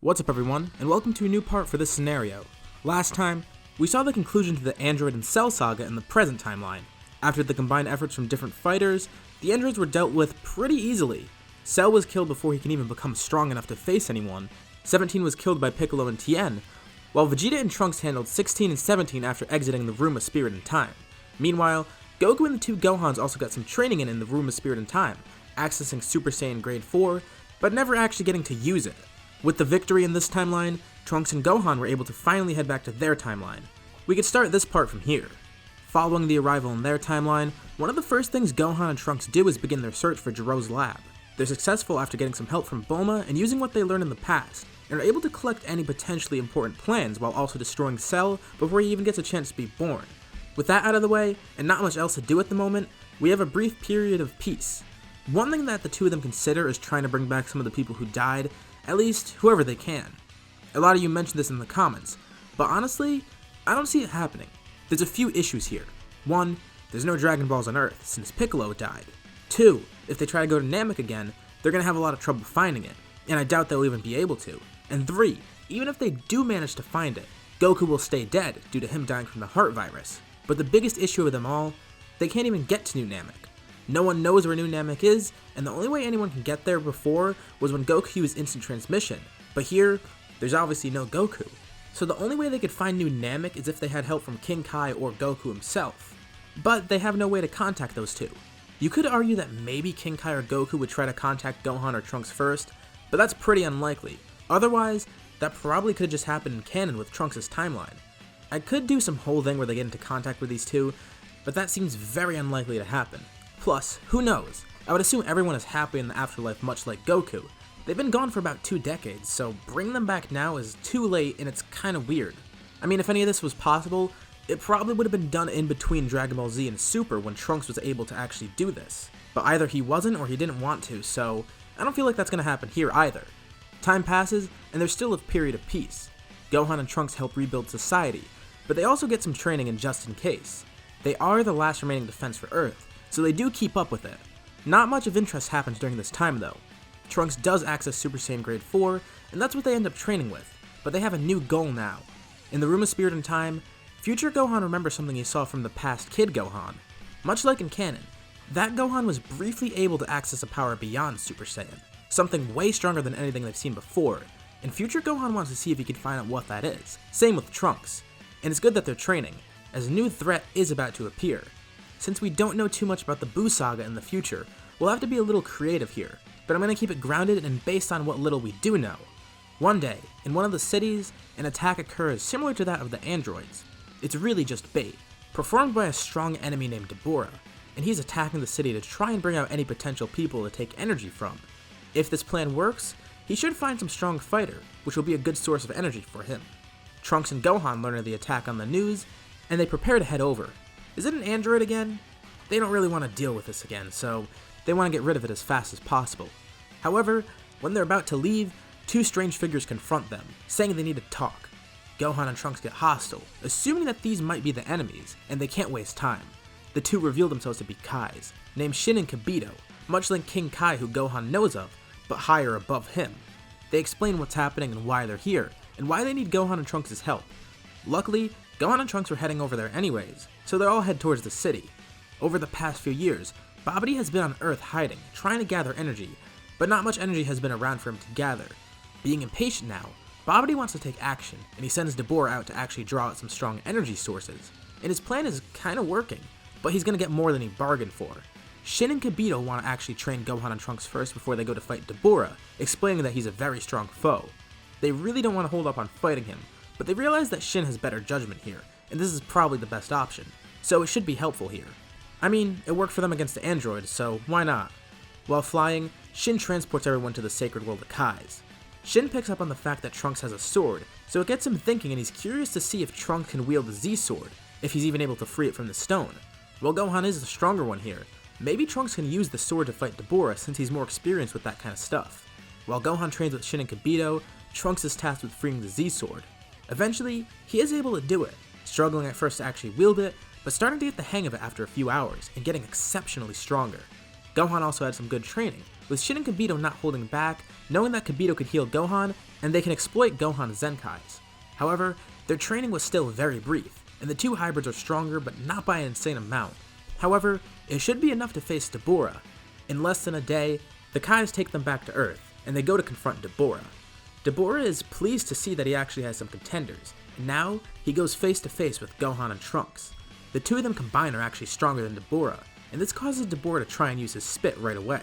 What's up everyone, and welcome to a new part for this scenario. Last time, we saw the conclusion to the Android and Cell saga in the present timeline. After the combined efforts from different fighters, the androids were dealt with pretty easily. Cell was killed before he can even become strong enough to face anyone, 17 was killed by Piccolo and Tien, while Vegeta and Trunks handled 16 and 17 after exiting the Room of Spirit and Time. Meanwhile, Goku and the two Gohans also got some training in the Room of Spirit and Time, accessing Super Saiyan Grade 4, but never actually getting to use it. With the victory in this timeline, Trunks and Gohan were able to finally head back to their timeline. We could start this part from here. Following the arrival in their timeline, one of the first things Gohan and Trunks do is begin their search for Jiro's lab. They're successful after getting some help from Bulma and using what they learned in the past, and are able to collect any potentially important plans while also destroying Cell before he even gets a chance to be born. With that out of the way, and not much else to do at the moment, we have a brief period of peace. One thing that the two of them consider is trying to bring back some of the people who died, at least whoever they can. A lot of you mentioned this in the comments, but honestly, I don't see it happening. There's a few issues here. 1, there's no Dragon Balls on Earth since Piccolo died. 2, if they try to go to Namek again, they're gonna have a lot of trouble finding it, and I doubt they'll even be able to. And 3, even if they do manage to find it, Goku will stay dead due to him dying from the heart virus. But the biggest issue of them all, they can't even get to New Namek. No one knows where New Namek is, and the only way anyone can get there before was when Goku used instant transmission. But here, there's obviously no Goku. So the only way they could find New Namek is if they had help from King Kai or Goku himself. But they have no way to contact those two. You could argue that maybe King Kai or Goku would try to contact Gohan or Trunks first, but that's pretty unlikely. Otherwise, that probably could have just happened in canon with Trunks' timeline. I could do some whole thing where they get into contact with these two, but that seems very unlikely to happen. Plus, who knows? I would assume everyone is happy in the afterlife much like Goku. They've been gone for about 2 decades, so bringing them back now is too late and it's kinda weird. I mean, if any of this was possible, it probably would have been done in between Dragon Ball Z and Super when Trunks was able to actually do this. But either he wasn't or he didn't want to, so I don't feel like that's gonna happen here either. Time passes, and there's still a period of peace. Gohan and Trunks help rebuild society, but they also get some training in just in case. They are the last remaining defense for Earth, so they do keep up with it. Not much of interest happens during this time though. Trunks does access Super Saiyan Grade 4, and that's what they end up training with, but they have a new goal now. In the Room of Spirit and Time, Future Gohan remembers something he saw from the past Kid Gohan. Much like in canon, that Gohan was briefly able to access a power beyond Super Saiyan, something way stronger than anything they've seen before, and Future Gohan wants to see if he can find out what that is. Same with Trunks, and it's good that they're training, as a new threat is about to appear. Since we don't know too much about the Buu saga in the future, we'll have to be a little creative here, but I'm going to keep it grounded and based on what little we do know. One day, in one of the cities, an attack occurs similar to that of the androids. It's really just bait, performed by a strong enemy named Dabura, and he's attacking the city to try and bring out any potential people to take energy from. If this plan works, he should find some strong fighter, which will be a good source of energy for him. Trunks and Gohan learn of the attack on the news, and they prepare to head over. Is it an android again? They don't really want to deal with this again, so they want to get rid of it as fast as possible. However, when they're about to leave, 2 strange figures confront them, saying they need to talk. Gohan and Trunks get hostile, assuming that these might be the enemies, and they can't waste time. The two reveal themselves to be Kais, named Shin and Kibito, much like King Kai who Gohan knows of, but higher above him. They explain what's happening and why they're here, and why they need Gohan and Trunks' help. Luckily, Gohan and Trunks were heading over there anyways, so they all head towards the city. Over the past few years, Babidi has been on Earth hiding, trying to gather energy, but not much energy has been around for him to gather. Being impatient now, Babidi wants to take action, and he sends Dabura out to actually draw out some strong energy sources. And his plan is kinda working, but he's gonna get more than he bargained for. Shin and Kibito want to actually train Gohan and Trunks first before they go to fight Dabura, explaining that he's a very strong foe. They really don't want to hold up on fighting him, but they realize that Shin has better judgment here, and this is probably the best option, so it should be helpful here. I mean, it worked for them against the androids, so why not? While flying, Shin transports everyone to the sacred world of Kais. Shin picks up on the fact that Trunks has a sword, so it gets him thinking and he's curious to see if Trunks can wield the Z-sword, if he's even able to free it from the stone. Well, Gohan is the stronger one here. Maybe Trunks can use the sword to fight Dabura since he's more experienced with that kind of stuff. While Gohan trains with Shin and Kibito, Trunks is tasked with freeing the Z-sword. Eventually, he is able to do it, struggling at first to actually wield it, but starting to get the hang of it after a few hours, and getting exceptionally stronger. Gohan also had some good training, with Shin and Kibito not holding back, knowing that Kibito could heal Gohan, and they can exploit Gohan's Zenkais. However, their training was still very brief, and the two hybrids are stronger but not by an insane amount. However, it should be enough to face Dabura. In less than a day, the Kais take them back to Earth, and they go to confront Dabura. Dabura is pleased to see that he actually has some contenders, and now he goes face to face with Gohan and Trunks. The two of them combined are actually stronger than Dabura, and this causes Dabura to try and use his spit right away.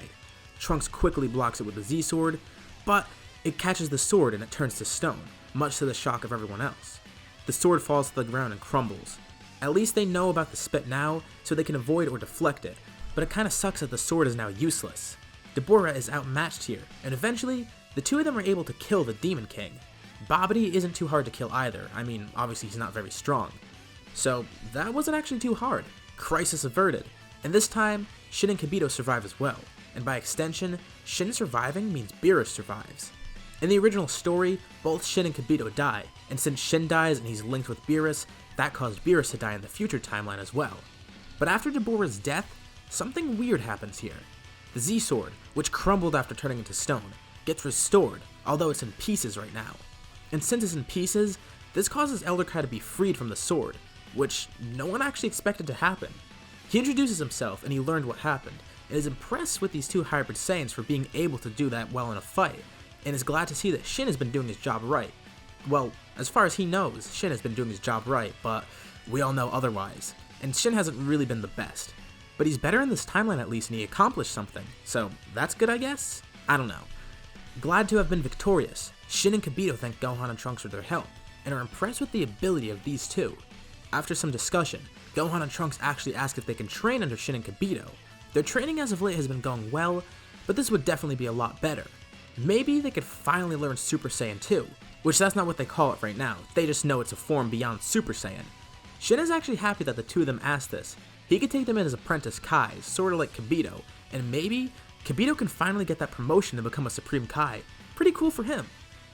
Trunks quickly blocks it with the Z-Sword, but it catches the sword and it turns to stone, much to the shock of everyone else. The sword falls to the ground and crumbles. At least they know about the spit now, so they can avoid or deflect it, but it kinda sucks that the sword is now useless. Dabura is outmatched here, and eventually, the two of them are able to kill the Demon King. Babidi isn't too hard to kill either, I mean, obviously he's not very strong. So, that wasn't actually too hard. Crisis averted, and this time, Shin and Kibito survive as well, and by extension, Shin surviving means Beerus survives. In the original story, both Shin and Kibito die, and since Shin dies and he's linked with Beerus, that caused Beerus to die in the future timeline as well. But after Dabura's death, something weird happens here. The Z-Sword, which crumbled after turning into stone, gets restored, although it's in pieces right now. And since it's in pieces, this causes Elder Kai to be freed from the sword, which no one actually expected to happen. He introduces himself and he learned what happened, and is impressed with these two hybrid Saiyans for being able to do that well in a fight, and is glad to see that Shin has been doing his job right. Well, as far as he knows, Shin has been doing his job right, but we all know otherwise, and Shin hasn't really been the best. But he's better in this timeline at least, and he accomplished something, so that's good I guess? I don't know. Glad to have been victorious, Shin and Kibito thank Gohan and Trunks for their help, and are impressed with the ability of these two. After some discussion, Gohan and Trunks actually ask if they can train under Shin and Kibito. Their training as of late has been going well, but this would definitely be a lot better. Maybe they could finally learn Super Saiyan 2, which that's not what they call it right now, they just know it's a form beyond Super Saiyan. Shin is actually happy that the two of them asked this. He could take them in as apprentice Kais, sorta like Kibito, and maybe Kibito can finally get that promotion to become a Supreme Kai. Pretty cool for him.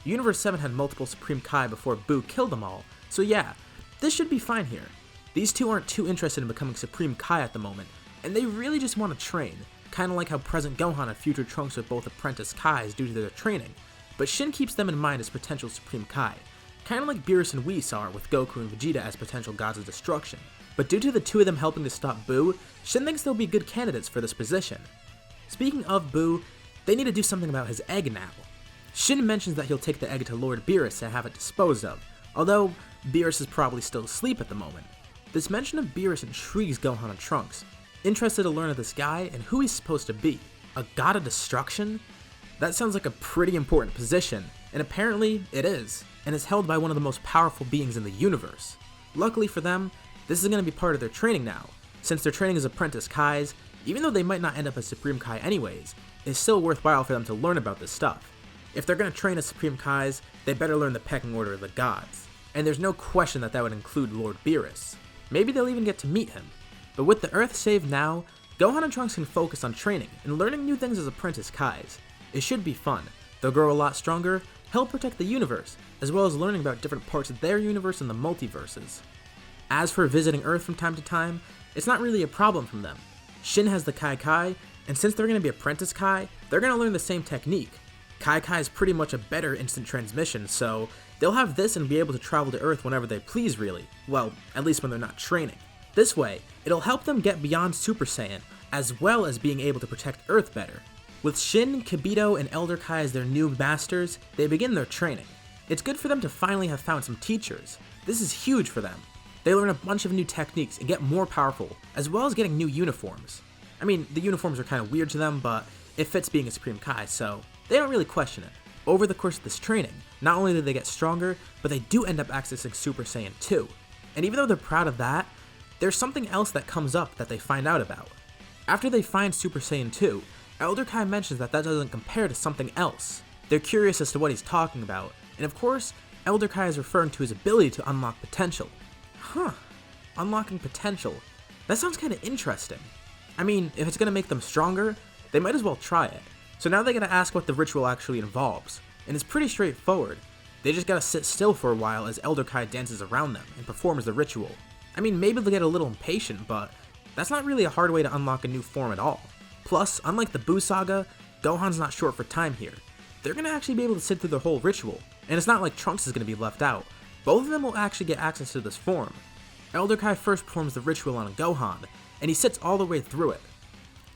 Universe 7 had multiple Supreme Kai before Buu killed them all, so yeah, this should be fine here. These two aren't too interested in becoming Supreme Kai at the moment, and they really just want to train, kinda like how present Gohan and future Trunks are both apprentice Kais due to their training, but Shin keeps them in mind as potential Supreme Kai, kinda like Beerus and Whis are with Goku and Vegeta as potential gods of destruction. But due to the two of them helping to stop Buu, Shin thinks they'll be good candidates for this position. Speaking of Buu, they need to do something about his egg now. Shin mentions that he'll take the egg to Lord Beerus and have it disposed of, although Beerus is probably still asleep at the moment. This mention of Beerus intrigues Gohan and Trunks, interested to learn of this guy and who he's supposed to be. A god of destruction? That sounds like a pretty important position, and apparently it is, and is held by one of the most powerful beings in the universe. Luckily for them, this is going to be part of their training now. Since their training as apprentice Kais, even though they might not end up as Supreme Kai anyways, it's still worthwhile for them to learn about this stuff. If they're going to train as Supreme Kais, they better learn the pecking order of the gods. And there's no question that would include Lord Beerus. Maybe they'll even get to meet him. But with the Earth saved now, Gohan and Trunks can focus on training and learning new things as apprentice Kais. It should be fun. They'll grow a lot stronger, help protect the universe, as well as learning about different parts of their universe and the multiverses. As for visiting Earth from time to time, it's not really a problem from them. Shin has the Kai Kai, and since they're going to be apprentice Kai, they're going to learn the same technique. Kai Kai is pretty much a better instant transmission, so they'll have this and be able to travel to Earth whenever they please really. Well, at least when they're not training. This way, it'll help them get beyond Super Saiyan, as well as being able to protect Earth better. With Shin, Kibito, and Elder Kai as their new masters, they begin their training. It's good for them to finally have found some teachers. This is huge for them. They learn a bunch of new techniques and get more powerful, as well as getting new uniforms. I mean, the uniforms are kind of weird to them, but it fits being a Supreme Kai, so they don't really question it. Over the course of this training, not only do they get stronger, but they do end up accessing Super Saiyan 2. And even though they're proud of that, there's something else that comes up that they find out about. After they find Super Saiyan 2, Elder Kai mentions that doesn't compare to something else. They're curious as to what he's talking about, and of course, Elder Kai is referring to his ability to unlock potential. Huh, unlocking potential. That sounds kind of interesting. I mean, if it's going to make them stronger, they might as well try it. So now they gotta ask what the ritual actually involves, and it's pretty straightforward. They just gotta sit still for a while as Elder Kai dances around them and performs the ritual. I mean, maybe they'll get a little impatient, but that's not really a hard way to unlock a new form at all. Plus, unlike the Buu saga, Gohan's not short for time here. They're gonna actually be able to sit through the whole ritual, and it's not like Trunks is gonna be left out. Both of them will actually get access to this form. Elder Kai first performs the ritual on Gohan, and he sits all the way through it.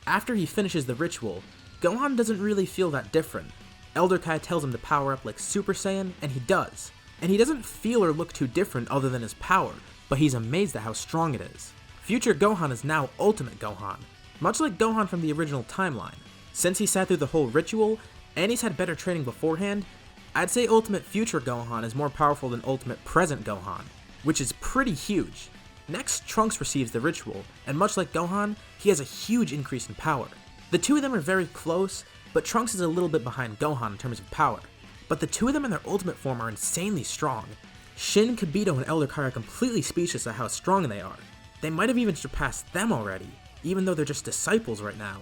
After he finishes the ritual, Gohan doesn't really feel that different. Elder Kai tells him to power up like Super Saiyan, and he does. And he doesn't feel or look too different other than his power, but he's amazed at how strong it is. Future Gohan is now Ultimate Gohan, much like Gohan from the original timeline. Since he sat through the whole ritual, and he's had better training beforehand, I'd say Ultimate Future Gohan is more powerful than Ultimate Present Gohan, which is pretty huge. Next, Trunks receives the ritual, and much like Gohan, he has a huge increase in power. The two of them are very close, but Trunks is a little bit behind Gohan in terms of power. But the two of them in their ultimate form are insanely strong. Shin, Kibito, and Elder Kai are completely speechless at how strong they are. They might have even surpassed them already, even though they're just disciples right now.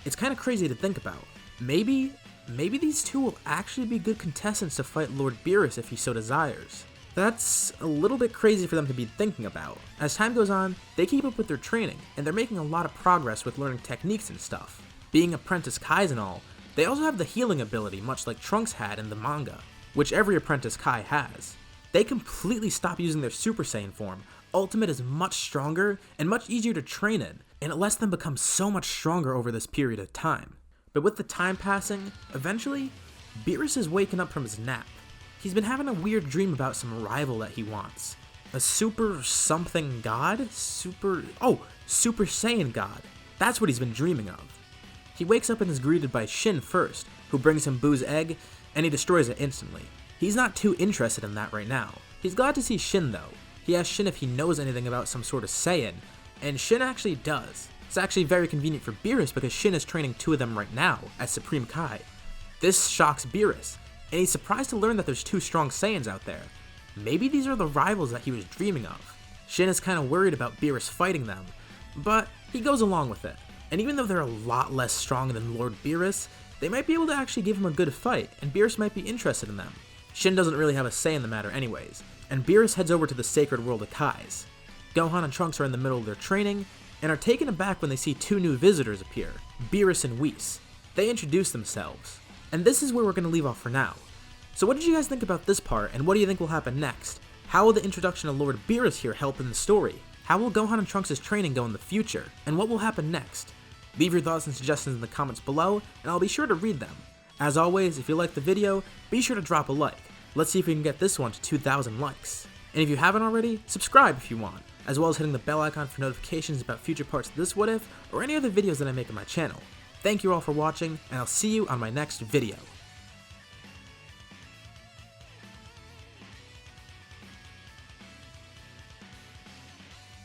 It's kinda crazy to think about. Maybe these two will actually be good contestants to fight Lord Beerus if he so desires. That's a little bit crazy for them to be thinking about. As time goes on, they keep up with their training, and they're making a lot of progress with learning techniques and stuff. Being apprentice Kais and all, they also have the healing ability much like Trunks had in the manga, which every apprentice Kai has. They completely stop using their Super Saiyan form. Ultimate is much stronger and much easier to train in, and it lets them become so much stronger over this period of time. But with the time passing, eventually, Beerus is waking up from his nap. He's been having a weird dream about some rival that he wants. A super something god? Super Saiyan god. That's what he's been dreaming of. He wakes up and is greeted by Shin first, who brings him Boo's egg, and he destroys it instantly. He's not too interested in that right now. He's glad to see Shin though. He asks Shin if he knows anything about some sort of Saiyan, and Shin actually does. It's actually very convenient for Beerus because Shin is training two of them right now as Supreme Kai. This shocks Beerus, and he's surprised to learn that there's two strong Saiyans out there. Maybe these are the rivals that he was dreaming of. Shin is kinda worried about Beerus fighting them, but he goes along with it. And even though they're a lot less strong than Lord Beerus, they might be able to actually give him a good fight, and Beerus might be interested in them. Shin doesn't really have a say in the matter anyways, and Beerus heads over to the sacred world of Kais. Gohan and Trunks are in the middle of their training, and are taken aback when they see two new visitors appear, Beerus and Whis. They introduce themselves. And this is where we're going to leave off for now. So what did you guys think about this part, and what do you think will happen next? How will the introduction of Lord Beerus here help in the story? How will Gohan and Trunks' training go in the future? And what will happen next? Leave your thoughts and suggestions in the comments below, and I'll be sure to read them. As always, if you liked the video, be sure to drop a like. Let's see if we can get this one to 2,000 likes. And if you haven't already, subscribe if you want, as well as hitting the bell icon for notifications about future parts of this What If, or any other videos that I make on my channel. Thank you all for watching, and I'll see you on my next video.